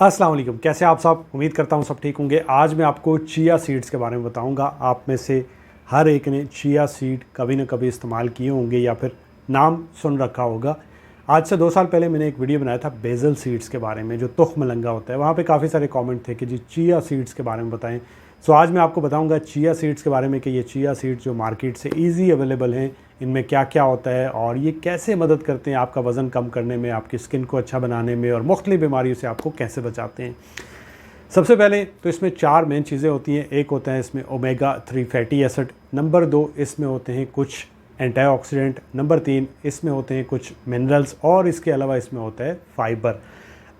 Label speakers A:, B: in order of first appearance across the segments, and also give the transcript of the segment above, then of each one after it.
A: अस्सलाम वालेकुम, कैसे आप सब। उम्मीद करता हूँ सब ठीक होंगे। आज मैं आपको चिया सीड्स के बारे में बताऊँगा। आप में से हर एक ने चिया सीड कभी ना कभी इस्तेमाल किए होंगे या फिर नाम सुन रखा होगा। आज से 2 साल पहले मैंने एक वीडियो बनाया था बेसल सीड्स के बारे में, जो तुख्म लंगा होता है। वहाँ पे काफ़ी सारे कमेंट थे कि जी चिया सीड्स के बारे में बताएं। सो आज मैं आपको बताऊंगा चिया सीड्स के बारे में कि ये चिया सीड्स जो मार्केट से ईजी अवेलेबल हैं, इनमें क्या क्या होता है और ये कैसे मदद करते हैं आपका वज़न कम करने में, आपकी स्किन को अच्छा बनाने में और मुख्तलिफ बीमारियों से आपको कैसे बचाते हैं। सबसे पहले तो इसमें 4 मेन चीज़ें होती हैं। एक होता है इसमें ओमेगा 3 फैटी एसिड, नंबर 2 इसमें होते हैं कुछ एंटीऑक्सीडेंट, नंबर 3 इसमें होते हैं कुछ मिनरल्स और इसके अलावा इसमें होता है फाइबर।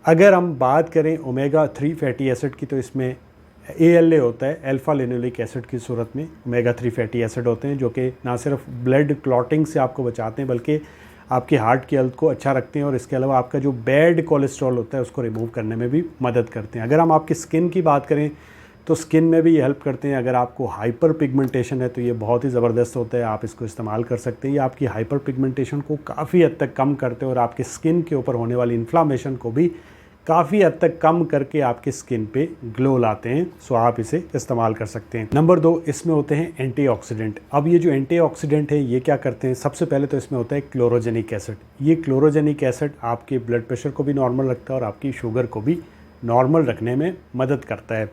A: अगर हम बात करें ओमेगा 3 फैटी एसिड की तो इसमें ALA होता है, अल्फ़ा लिनोलिक एसिड की सूरत में ओमेगा 3 फैटी एसिड होते हैं, जो कि ना सिर्फ ब्लड क्लॉटिंग से आपको बचाते हैं बल्कि आपकी हार्ट की हेल्थ को अच्छा रखते हैं और इसके अलावा आपका जो बैड कोलेस्ट्रॉल होता है उसको रिमूव करने में भी मदद करते हैं। अगर हम आपकी स्किन की बात करें तो स्किन में भी ये हेल्प करते हैं। अगर आपको हाइपर पिगमेंटेशन है तो ये बहुत ही ज़बरदस्त होता है, आप इसको इस्तेमाल कर सकते हैं। ये आपकी हाइपर पिगमेंटेशन को काफ़ी हद तक कम करते हैं और आपकी स्किन के ऊपर होने वाली इन्फ्लामेशन को भी काफ़ी हद तक कम करके आपकी स्किन पे ग्लो लाते हैं। सो आप इसे इस्तेमाल कर सकते हैं। नंबर 2 इसमें होते हैं एंटीऑक्सीडेंट। अब ये जो एंटीऑक्सीडेंट है ये क्या करते हैं, सबसे पहले तो इसमें होता है क्लोरोजेनिक एसिड। ये क्लोरोजेनिक एसिड आपके ब्लड प्रेशर को भी नॉर्मल रखता है और आपकी शुगर को भी नॉर्मल रखने में मदद करता है।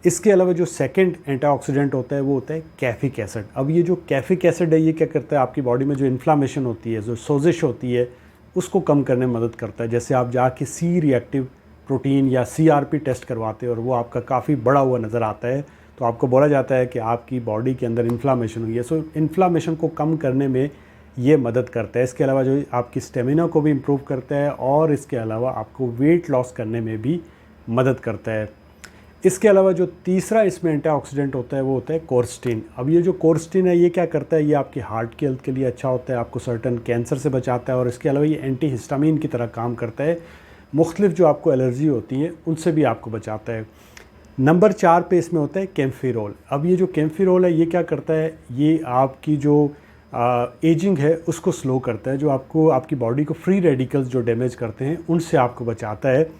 A: इसके अलावा जो सेकंड एंटीऑक्सीडेंट होता है वो होता है कैफिक एसिड। अब ये जो कैफिक एसिड है ये क्या करता है, आपकी बॉडी में जो इन्फ्लामेशन होती है, जो सोजिश होती है, उसको कम करने में मदद करता है। जैसे आप जाके सी रिएक्टिव प्रोटीन या CRP टेस्ट करवाते हैं और वो आपका काफ़ी बड़ा हुआ नज़र आता है तो आपको बोला जाता है कि आपकी बॉडी के अंदर इन्फ्लामेशन हुई है। सो इन्फ्लामेशन को कम करने में ये मदद करता है। इसके अलावा जो आपकी स्टेमिना को भी इम्प्रूव करता है और इसके अलावा आपको वेट लॉस करने में भी मदद करता है। इसके अलावा जो तीसरा इसमें एंटीऑक्सीडेंट होता है वो होता है कोर्स्टीन। अब ये जो कोर्स्टीन है ये क्या करता है, ये आपकी हार्ट की हेल्थ के लिए अच्छा होता है, आपको सर्टन कैंसर से बचाता है और इसके अलावा ये एंटी हिस्टामिन की तरह काम करता है। मुख्तलिफ जो आपको एलर्जी होती है उनसे भी आपको बचाता है। नंबर 4 पे इसमें होता है कैम्फिरोल। अब ये जो कैम्फिरोल है ये क्या करता है, ये आपकी जो एजिंग है उसको स्लो करता है, जो आपको आपकी बॉडी को फ्री रेडिकल्स जो डैमेज करते हैं उनसे आपको बचाता है।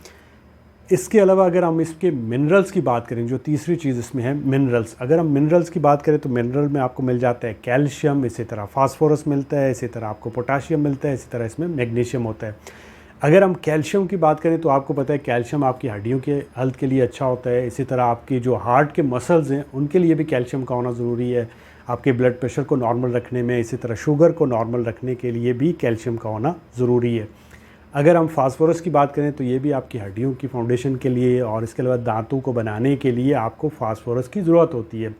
A: इसके अलावा अगर हम इसके मिनरल्स की बात करें, जो तीसरी चीज़ इसमें है मिनरल्स। अगर हम मिनरल्स की बात करें तो मिनरल में आपको मिल जाता है कैल्शियम, इसी तरह फास्फोरस मिलता है, इसी तरह आपको पोटाशियम मिलता है, इसी तरह इसमें मैग्नीशियम होता है। अगर हम कैल्शियम की बात करें तो आपको पता है कैल्शियम आपकी हड्डियों के हेल्थ के लिए अच्छा होता है। इसी तरह आपकी जो हार्ट के मसल्स हैं उनके लिए भी कैल्शियम का होना ज़रूरी है, आपके ब्लड प्रेशर को नॉर्मल रखने में, इसी तरह शुगर को नॉर्मल रखने के लिए भी कैल्शियम का होना ज़रूरी है। अगर हम फास्फोरस की बात करें तो ये भी आपकी हड्डियों की फाउंडेशन के लिए और इसके अलावा दांतों को बनाने के लिए आपको फास्फोरस की ज़रूरत होती है।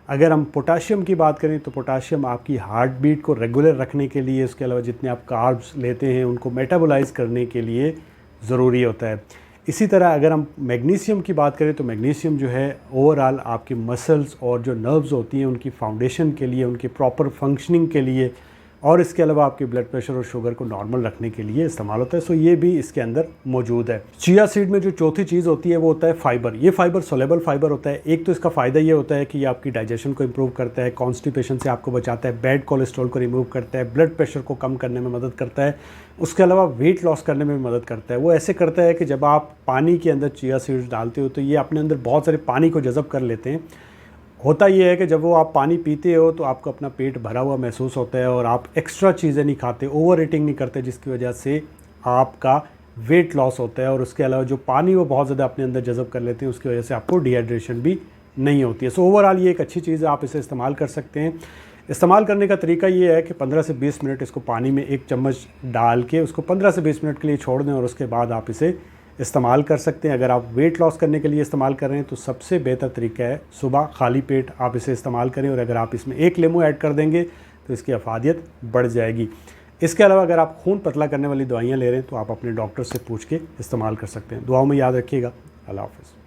A: अगर हम पोटाशियम की बात करें तो पोटाशियम आपकी हार्ट बीट को रेगुलर रखने के लिए, इसके अलावा जितने आप कार्ब्स लेते हैं उनको मेटाबोलाइज करने के लिए ज़रूरी होता है। इसी तरह अगर हम मैग्नीशियम की बात करें तो मैग्नीशियम जो है ओवरऑल आपके मसल्स और जो नर्व्स होती हैं उनकी फाउंडेशन के लिए, उनकी प्रॉपर फंक्शनिंग के लिए और इसके अलावा आपके ब्लड प्रेशर और शुगर को नॉर्मल रखने के लिए इस्तेमाल होता है। सो ये भी इसके अंदर मौजूद है। चिया सीड में जो चौथी चीज़ होती है वो होता है फाइबर। ये फाइबर सोलेबल फाइबर होता है। एक तो इसका फ़ायदा ये होता है कि ये आपकी डाइजेशन को इम्प्रूव करता है, कॉन्स्टिपेशन से आपको बचाता है, बैड कोलेस्ट्रॉल को रिमूव करता है, ब्लड प्रेशर को कम करने में मदद करता है, उसके अलावा वेट लॉस करने में मदद करता है। वो ऐसे करता है कि जब आप पानी के अंदर चिया सीड्स डालते हो तो ये अपने अंदर बहुत सारे पानी को जज़ब कर लेते हैं। होता ये है कि जब वो आप पानी पीते हो तो आपको अपना पेट भरा हुआ महसूस होता है और आप एक्स्ट्रा चीज़ें नहीं खाते, ओवर ईटिंग नहीं करते, जिसकी वजह से आपका वेट लॉस होता है और उसके अलावा जो पानी वो बहुत ज़्यादा अपने अंदर जज़ब कर लेते हैं उसकी वजह से आपको डिहाइड्रेशन भी नहीं होती है। सो ओवरऑल ये एक अच्छी चीज़ है, आप इसे इस्तेमाल कर सकते हैं। इस्तेमाल करने का तरीका ये है कि 15 से 20 मिनट इसको पानी में 1 चम्मच डाल के उसको 15 से 20 मिनट के लिए छोड़ दें और उसके बाद आप इसे इस्तेमाल कर सकते हैं। अगर आप वेट लॉस करने के लिए इस्तेमाल कर रहे हैं तो सबसे बेहतर तरीका है सुबह खाली पेट आप इसे इस्तेमाल करें और अगर आप इसमें 1 नींबू ऐड कर देंगे तो इसकी अफादियत बढ़ जाएगी। इसके अलावा अगर आप खून पतला करने वाली दवाइयाँ ले रहे हैं तो आप अपने डॉक्टर से पूछ के इस्तेमाल कर सकते हैं। दुआओं में याद रखिएगा। अल्लाह हाफ़िज़।